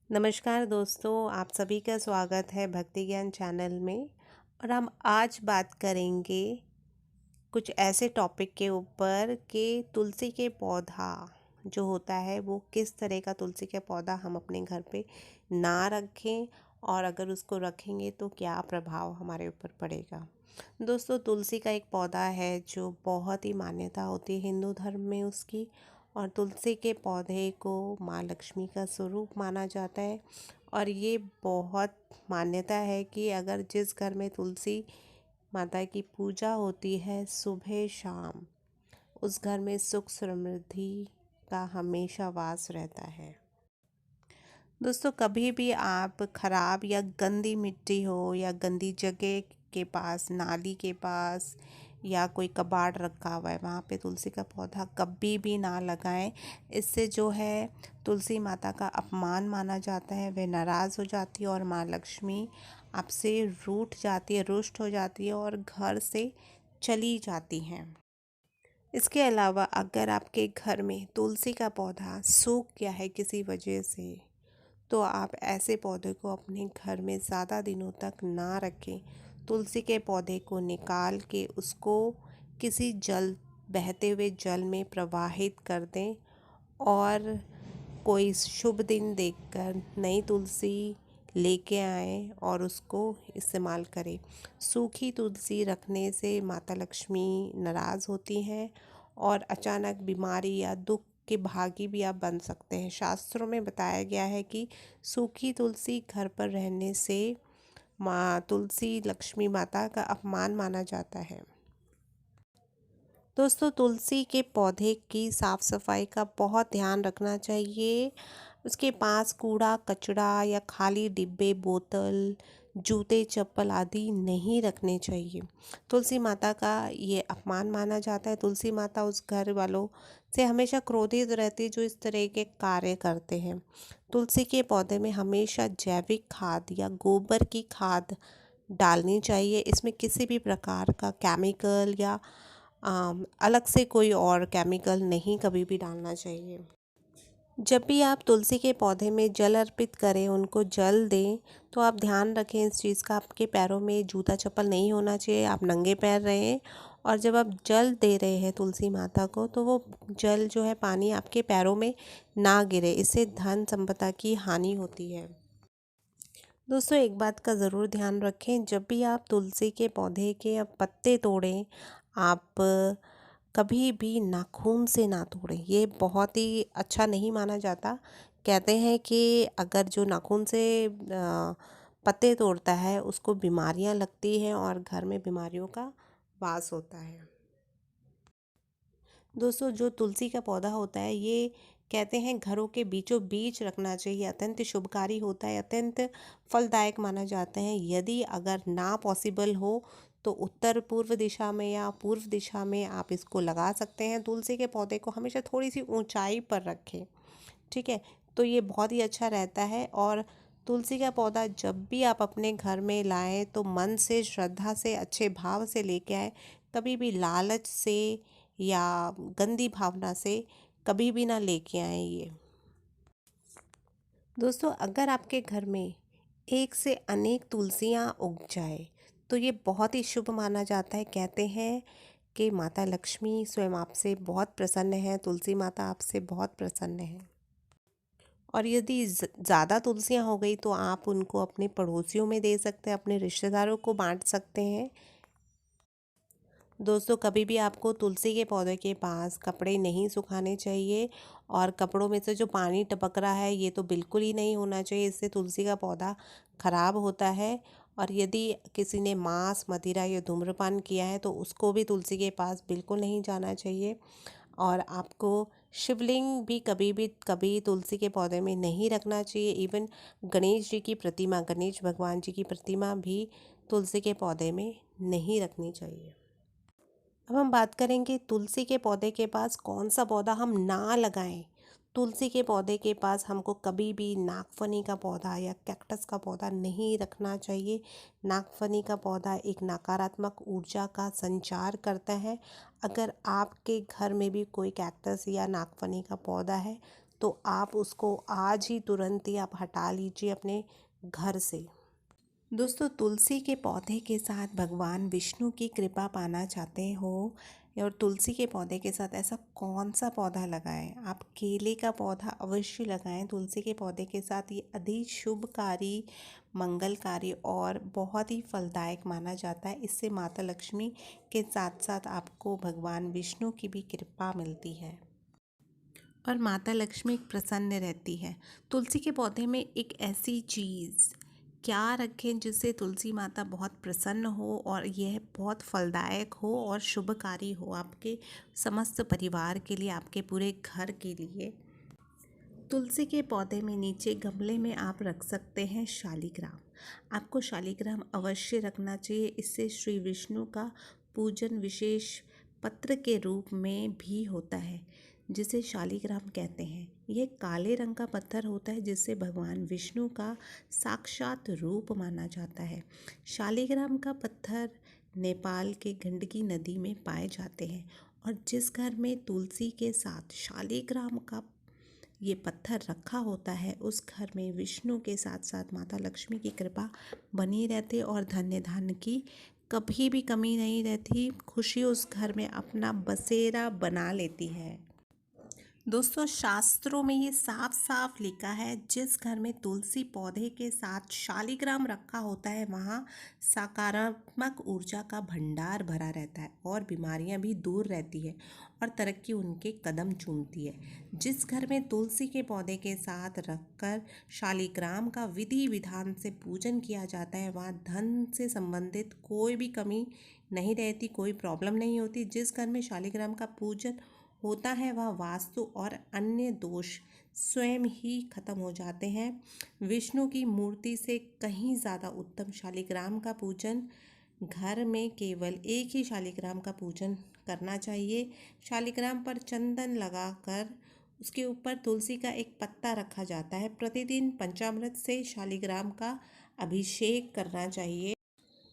नमस्कार दोस्तों, आप सभी का स्वागत है भक्ति ज्ञान चैनल में। और हम आज बात करेंगे कुछ ऐसे टॉपिक के ऊपर कि तुलसी के पौधा जो होता है वो किस तरह का तुलसी का पौधा हम अपने घर पे ना रखें, और अगर उसको रखेंगे तो क्या प्रभाव हमारे ऊपर पड़ेगा। दोस्तों, तुलसी का एक पौधा है जो बहुत ही मान्यता होती है हिंदू धर्म में उसकी। और तुलसी के पौधे को माँ लक्ष्मी का स्वरूप माना जाता है। और ये बहुत मान्यता है कि अगर जिस घर में तुलसी माता की पूजा होती है सुबह शाम, उस घर में सुख समृद्धि का हमेशा वास रहता है। दोस्तों, कभी भी आप खराब या गंदी मिट्टी हो या गंदी जगह के पास, नाली के पास या कोई कबाड़ रखा हुआ है, वहाँ पे तुलसी का पौधा कभी भी ना लगाएं। इससे जो है तुलसी माता का अपमान माना जाता है, वह नाराज़ हो जाती है और माँ लक्ष्मी आपसे रूठ जाती है, रुष्ट हो जाती है और घर से चली जाती हैं। इसके अलावा अगर आपके घर में तुलसी का पौधा सूख गया है किसी वजह से, तो आप ऐसे पौधे को अपने घर में ज़्यादा दिनों तक ना रखें। तुलसी के पौधे को निकाल के उसको किसी बहते हुए जल में प्रवाहित कर दें और कोई शुभ दिन देखकर नई तुलसी लेके आएं और उसको इस्तेमाल करें। सूखी तुलसी रखने से माता लक्ष्मी नाराज़ होती हैं और अचानक बीमारी या दुख के भागी भी आप बन सकते हैं। शास्त्रों में बताया गया है कि सूखी तुलसी घर पर रहने से माँ तुलसी लक्ष्मी माता का अपमान माना जाता है। दोस्तों, तुलसी के पौधे की साफ़ सफाई का बहुत ध्यान रखना चाहिए। उसके पास कूड़ा कचरा या खाली डिब्बे, बोतल, जूते चप्पल आदि नहीं रखने चाहिए। तुलसी माता का ये अपमान माना जाता है। तुलसी माता उस घर वालों से हमेशा क्रोधित रहती है जो इस तरह के कार्य करते हैं। तुलसी के पौधे में हमेशा जैविक खाद या गोबर की खाद डालनी चाहिए। इसमें किसी भी प्रकार का केमिकल या अलग से कोई और केमिकल नहीं कभी भी डालना चाहिए। जब भी आप तुलसी के पौधे में जल अर्पित करें, उनको जल दें, तो आप ध्यान रखें इस चीज़ का, आपके पैरों में जूता चप्पल नहीं होना चाहिए, आप नंगे पैर रहें। और जब आप जल दे रहे हैं तुलसी माता को, तो वो जल जो है, पानी आपके पैरों में ना गिरे, इससे धन संपदा की हानि होती है। दोस्तों, एक बात का ज़रूर ध्यान रखें, जब भी आप तुलसी के पौधे के पत्ते तोड़ें, आप कभी भी नाखून से ना तोड़ें। ये बहुत ही अच्छा नहीं माना जाता। कहते हैं कि अगर जो नाखून से पत्ते तोड़ता है उसको बीमारियां लगती हैं और घर में बीमारियों का वास होता है। दोस्तों, जो तुलसी का पौधा होता है, ये कहते हैं घरों के बीचों बीच रखना चाहिए। अत्यंत शुभकारी होता है, अत्यंत फलदायक माना जाता है। यदि अगर ना पॉसिबल हो तो उत्तर पूर्व दिशा में या पूर्व दिशा में आप इसको लगा सकते हैं। तुलसी के पौधे को हमेशा थोड़ी सी ऊंचाई पर रखें, ठीक है? तो ये बहुत ही अच्छा रहता है। और तुलसी का पौधा जब भी आप अपने घर में लाएं तो मन से, श्रद्धा से, अच्छे भाव से लेके आएं। कभी भी लालच से या गंदी भावना से कभी भी ना लेके आए ये। दोस्तों, अगर आपके घर में एक से अनेक तुलसियाँ उग जाए तो ये बहुत ही शुभ माना जाता है। कहते हैं कि माता लक्ष्मी स्वयं आपसे बहुत प्रसन्न है, तुलसी माता आपसे बहुत प्रसन्न है। और यदि ज़्यादा तुलसियाँ हो गई तो आप उनको अपने पड़ोसियों में दे सकते हैं, अपने रिश्तेदारों को बांट सकते हैं। दोस्तों, कभी भी आपको तुलसी के पौधे के पास कपड़े नहीं सुखाने चाहिए। और कपड़ों में से जो पानी टपक रहा है ये तो बिल्कुल ही नहीं होना चाहिए, इससे तुलसी का पौधा खराब होता है। और यदि किसी ने मांस, मदिरा या धूम्रपान किया है तो उसको भी तुलसी के पास बिल्कुल नहीं जाना चाहिए। और आपको शिवलिंग भी कभी तुलसी के पौधे में नहीं रखना चाहिए। इवन गणेश जी की प्रतिमा, गणेश भगवान जी की प्रतिमा भी तुलसी के पौधे में नहीं रखनी चाहिए। अब हम बात करेंगे तुलसी के पौधे के पास कौन सा पौधा हम ना लगाएं। तुलसी के पौधे के पास हमको कभी भी नागफनी का पौधा या कैक्टस का पौधा नहीं रखना चाहिए। नागफनी का पौधा एक नकारात्मक ऊर्जा का संचार करता है। अगर आपके घर में भी कोई कैक्टस या नागफनी का पौधा है तो आप उसको आज ही तुरंत ही आप हटा लीजिए अपने घर से। दोस्तों, तुलसी के पौधे के साथ भगवान विष्णु की कृपा पाना चाहते हो और तुलसी के पौधे के साथ ऐसा कौन सा पौधा लगाएं? आप केले का पौधा अवश्य लगाएं तुलसी के पौधे के साथ। ये अधिक शुभकारी, मंगलकारी और बहुत ही फलदायक माना जाता है। इससे माता लक्ष्मी के साथ साथ आपको भगवान विष्णु की भी कृपा मिलती है और माता लक्ष्मी प्रसन्न रहती है। तुलसी के पौधे में एक ऐसी चीज़ क्या रखें जिससे तुलसी माता बहुत प्रसन्न हो और यह बहुत फलदायक हो और शुभकारी हो आपके समस्त परिवार के लिए, आपके पूरे घर के लिए। तुलसी के पौधे में नीचे गमले में आप रख सकते हैं शालिग्राम। आपको शालिग्राम अवश्य रखना चाहिए। इससे श्री विष्णु का पूजन विशेष पत्र के रूप में भी होता है, जिसे शालिग्राम कहते हैं। यह काले रंग का पत्थर होता है जिससे भगवान विष्णु का साक्षात रूप माना जाता है। शालिग्राम का पत्थर नेपाल के गंडकी नदी में पाए जाते हैं और जिस घर में तुलसी के साथ शालिग्राम का ये पत्थर रखा होता है उस घर में विष्णु के साथ साथ माता लक्ष्मी की कृपा बनी रहती है और धन्य धान्य की कभी भी कमी नहीं रहती। खुशी उस घर में अपना बसेरा बना लेती है। दोस्तों, शास्त्रों में ये साफ साफ लिखा है, जिस घर में तुलसी पौधे के साथ शालिग्राम रखा होता है वहाँ सकारात्मक ऊर्जा का भंडार भरा रहता है और बीमारियाँ भी दूर रहती है और तरक्की उनके कदम चूमती है। जिस घर में तुलसी के पौधे के साथ रखकर शालिग्राम का विधि विधान से पूजन किया जाता है वहाँ धन से संबंधित कोई भी कमी नहीं रहती, कोई प्रॉब्लम नहीं होती। जिस घर में शालिग्राम का पूजन होता है वह वास्तु और अन्य दोष स्वयं ही खत्म हो जाते हैं। विष्णु की मूर्ति से कहीं ज़्यादा उत्तम शालिग्राम का पूजन। घर में केवल एक ही शालिग्राम का पूजन करना चाहिए। शालिग्राम पर चंदन लगाकर उसके ऊपर तुलसी का एक पत्ता रखा जाता है। प्रतिदिन पंचामृत से शालिग्राम का अभिषेक करना चाहिए।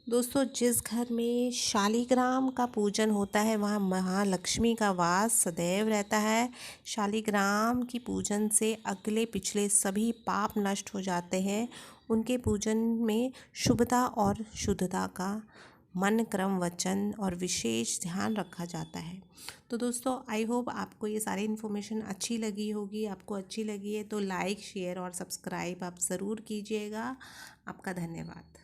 दोस्तों, जिस घर में शालिग्राम का पूजन होता है वहाँ महालक्ष्मी का वास सदैव रहता है। शालिग्राम की पूजन से अगले पिछले सभी पाप नष्ट हो जाते हैं। उनके पूजन में शुभता और शुद्धता का मन, क्रम, वचन और विशेष ध्यान रखा जाता है। तो दोस्तों, आई होप आपको ये सारी इन्फॉर्मेशन अच्छी लगी होगी। आपको अच्छी लगी है तो लाइक, शेयर और सब्सक्राइब आप ज़रूर कीजिएगा। आपका धन्यवाद।